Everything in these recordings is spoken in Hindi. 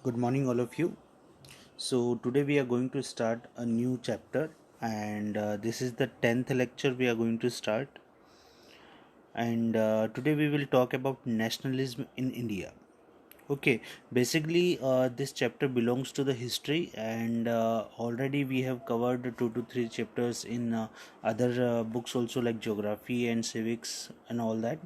Good morning, all of you. So, today we are going to start a new chapter, and this is the 10th lecture we are going to start. And today we will talk about nationalism in India. Okay, basically, this chapter belongs to the history, and already we have covered 2 to 3 chapters in other books also, like geography and civics and all that.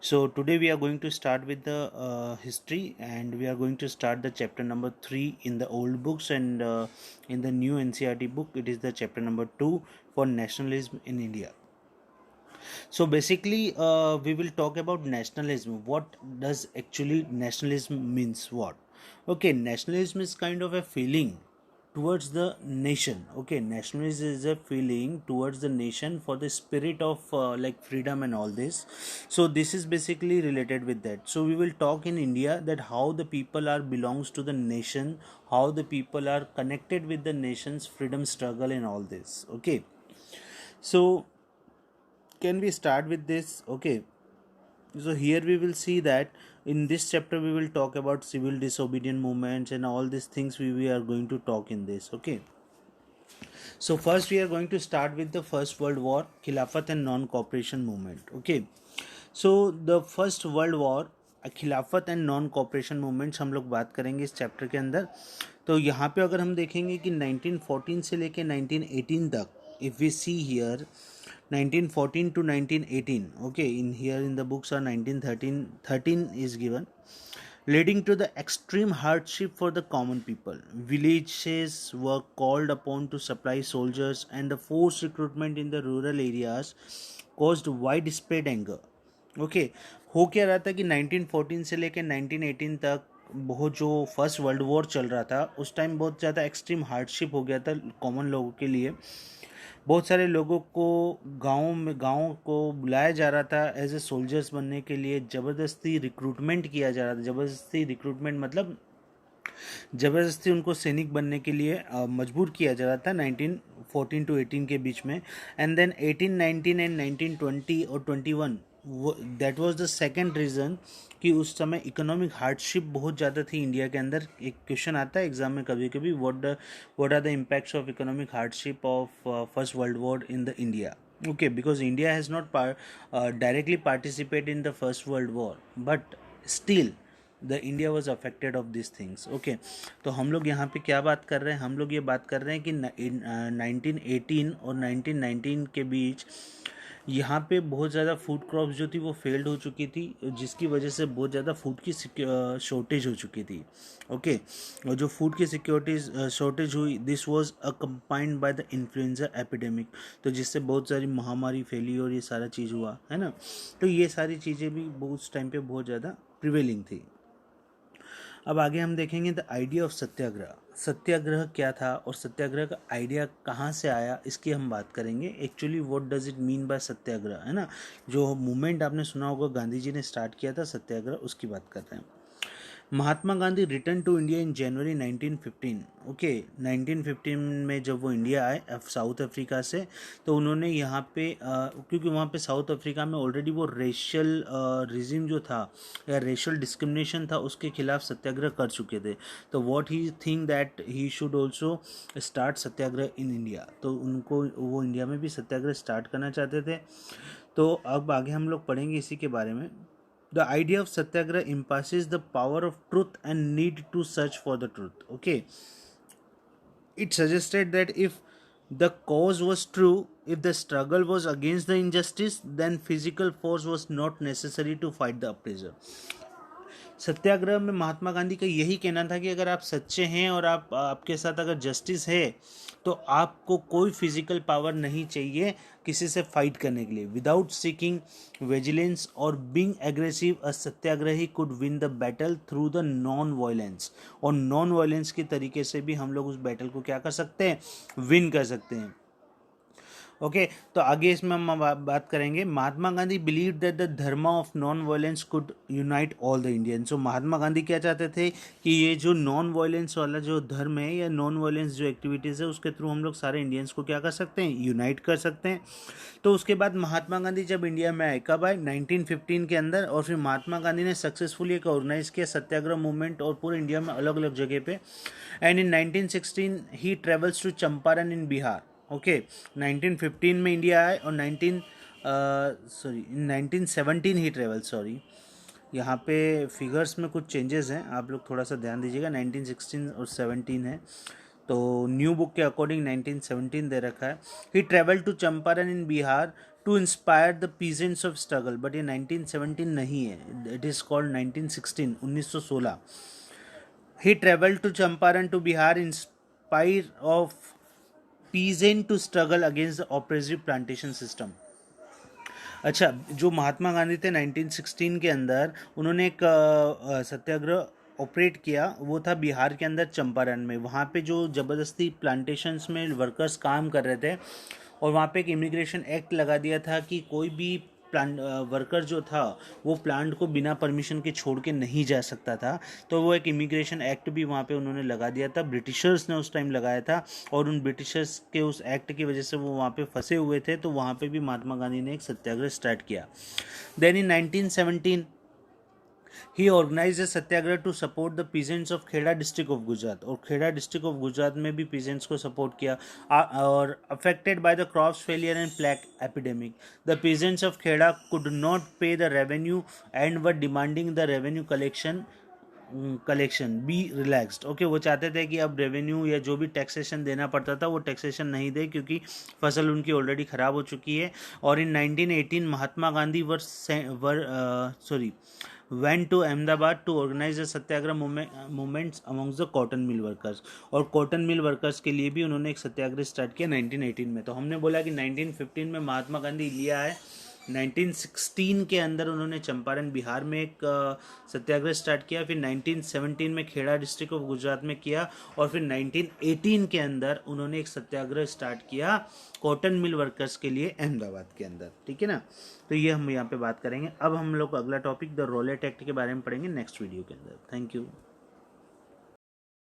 So today we are going to start with the history, and we are going to start the chapter number 3 in the old books, and in the new NCRT book it is the chapter number 2 for nationalism in India. So basically, we will talk about nationalism. What does actually nationalism means? What? Okay, nationalism is kind of a feeling towards the nation. Okay, nationalism is a feeling towards the nation for the spirit of like freedom and all this. So this is basically related with that. So we will talk in India that how the people are belongs to the nation, how the people are connected with the nation's freedom struggle and all this. Okay, so can we start with this? Okay, so here we will see that in this chapter we will talk about civil disobedient movements and all these things we are going to talk in this. Okay, so first we are going to start with the first world war, khilafat and non cooperation movement. Okay, so the first world war, खिलाफत एंड नॉन कॉपरेशन मूवमेंट्स हम लोग बात करेंगे इस चैप्टर के अंदर. तो यहाँ पे अगर हम देखेंगे कि 1914 से लेके 1918 तक, if we see here 1914 to 1918, okay, in here in the books are 1913 is given, leading to the extreme hardship for the common people. Villages were called upon to supply soldiers, and the forced recruitment in the rural areas caused widespread anger. Okay, हो क्या रहा था कि 1914 से लेकर 1918 तक बहुत जो फर्स्ट वर्ल्ड वॉर चल रहा था उस टाइम बहुत ज़्यादा एक्सट्रीम हार्डशिप हो गया था कॉमन लोगों के लिए. बहुत सारे लोगों को गाँव को बुलाया जा रहा था एज ए सोल्जर्स बनने के लिए. ज़बरदस्ती रिक्रूटमेंट किया जा रहा था. ज़बरदस्ती रिक्रूटमेंट मतलब ज़बरदस्ती उनको सैनिक बनने के लिए मजबूर किया जा रहा था 1914 to 18 के बीच में. एंड देन 1819 एंड 1920 और 21, that was the second reason कि उस समय इकोनॉमिक हार्डशिप बहुत ज़्यादा थी इंडिया के अंदर. एक क्वेश्चन आता है एग्जाम में कभी कभी, what are the impacts of economic hardship of first world war in the India. Okay, because India has not directly participated in the First World War, but still the India was affected of this things. Okay, तो हम लोग यहाँ पे क्या बात कर रहे हैं? हम लोग ये बात कर रहे हैं कि 1918 और 1919 के बीच यहाँ पे बहुत ज़्यादा फूड क्रॉप्स जो थी वो फेल्ड हो चुकी थी, जिसकी वजह से बहुत ज़्यादा फूड की शॉर्टेज हो चुकी थी. ओके, और जो फूड की सिक्योरिटी शॉर्टेज हुई, this was accompanied by the influenza epidemic, तो जिससे बहुत सारी महामारी फैली और ये सारा चीज़ हुआ है ना. तो ये सारी चीज़ें भी उस टाइम पे बहुत ज़्यादा प्रिवेलिंग थी. अब आगे हम देखेंगे द आइडिया ऑफ सत्याग्रह. सत्याग्रह क्या था और सत्याग्रह का आइडिया कहाँ से आया, इसकी हम बात करेंगे. Actually what does it mean by satyagraha, है ना. जो मूवमेंट आपने सुना होगा गांधी जी ने स्टार्ट किया था सत्याग्रह, उसकी बात कर रहे हैं. Mahatma Gandhi return to India in January 1915. Okay, 1915 में जब वो इंडिया आए साउथ अफ्रीका से, तो उन्होंने यहाँ पे क्योंकि वहाँ पे साउथ अफ्रीका में ऑलरेडी वो रेशियल रिजिम जो था या रेशियल डिस्क्रिमिनेशन था उसके खिलाफ सत्याग्रह कर चुके थे. तो what he think that he should also start Satyagraha in India. तो उनको वो इंडिया में भी सत्याग्रह स्टार्ट करना चाहते थे. तो अब आगे हम लोग पढ़ेंगे इसी के बारे में. The idea of satyagraha emphasizes the power of truth and need to search for the truth. Okay, it suggested that if the cause was true, if the struggle was against the injustice, then physical force was not necessary to fight the oppressor. सत्याग्रह में महात्मा गांधी का यही कहना था कि अगर आप सच्चे हैं और आपके साथ अगर जस्टिस है तो आपको कोई फिजिकल पावर नहीं चाहिए किसी से फाइट करने के लिए. विदाउट सीकिंग विजिलेंस और being aggressive, a satyagrahi could win the battle through the non violence. और नॉन वायलेंस के तरीके से भी हम लोग उस बैटल को क्या कर सकते हैं, विन कर सकते हैं. ओके तो आगे इसमें हम बात करेंगे। Mahatma Gandhi believe that the dharma of non violence could unite all the Indians. So Mahatma Gandhi क्या चाहते थे कि ये जो नॉन वायलेंस वाला जो धर्म है या नॉन वायलेंस जो एक्टिविटीज़ है उसके थ्रू हम लोग सारे इंडियंस को क्या कर सकते हैं, यूनाइट कर सकते हैं। तो उसके बाद महात्मा गांधी जब इंडिया में आए, कब आए, 1915 के अंदर। और फिर महात्मा गांधी ने सक्सेसफुली एक ऑर्गेनाइज किया सत्याग्रह मूवमेंट और पूरे इंडिया में अलग अलग जगह पे। एंड इन 1916 ही travels to Champaran in Bihar. Okay 1915 में इंडिया आए और 1917 ही ट्रेवल, सॉरी यहाँ पे फिगर्स में कुछ चेंजेस हैं, आप लोग थोड़ा सा ध्यान दीजिएगा। 1916 और 17 है, तो न्यू बुक के अकॉर्डिंग 1917 दे रखा है। He travel to Champaran in Bihar to inspire the peasants of struggle, but ये 1917 नहीं है, it is called 1916, 1916। He travel to Champaran to Bihar inspire of peasant to struggle against the oppressive plantation system. अच्छा, जो महात्मा गांधी थे 1916 के अंदर, उन्होंने एक सत्याग्रह ऑपरेट किया, वो था बिहार के अंदर चंपारण में। वहाँ पे जो ज़बरदस्ती प्लांटेशंस में वर्कर्स काम कर रहे थे और वहाँ पे एक इमिग्रेशन एक्ट लगा दिया था कि कोई भी प्लांट वर्कर जो था वो प्लांट को बिना परमिशन के छोड़ के नहीं जा सकता था। तो वो एक इमिग्रेशन एक्ट भी वहाँ पे उन्होंने लगा दिया था, ब्रिटिशर्स ने उस टाइम लगाया था। और उन ब्रिटिशर्स के उस एक्ट की वजह से वो वहाँ पे फंसे हुए थे, तो वहाँ पे भी महात्मा गांधी ने एक सत्याग्रह स्टार्ट किया। Then in 1917 he organise a satyagraha to support the peasants of Kheda district of Gujarat. और खेड़ा डिस्ट्रिक्ट ऑफ गुजरात में भी पीजेंट्स को सपोर्ट किया। और affected by the crops failure and plague epidemic, the peasants of Kheda could not pay the revenue and were demanding the revenue collection be relaxed. Okay, वो चाहते थे कि अब रेवेन्यू या जो भी टैक्सेशन देना पड़ता था वो टैक्सेशन नहीं दे, क्योंकि फसल उनकी ऑलरेडी ख़राब हो चुकी है। और in 1918 Mahatma Gandhi went to Ahmedabad to organize a satyagraha movements amongst the cotton mill workers। और कॉटन मिल वर्कर्स के लिए भी उन्होंने एक सत्याग्रह स्टार्ट किया 1918 में। तो हमने बोला कि 1915 में महात्मा गांधी लिया है, 1916 के अंदर उन्होंने चंपारण बिहार में एक सत्याग्रह स्टार्ट किया, फिर 1917 में खेड़ा डिस्ट्रिक्ट ऑफ गुजरात में किया, और फिर 1918 के अंदर उन्होंने एक सत्याग्रह स्टार्ट किया कॉटन मिल वर्कर्स के लिए अहमदाबाद के अंदर। ठीक है ना, तो ये हम यहाँ पे बात करेंगे। अब हम लोग अगला टॉपिक द रॉलेट एक्ट के बारे में पढ़ेंगे नेक्स्ट वीडियो के अंदर। Thank you.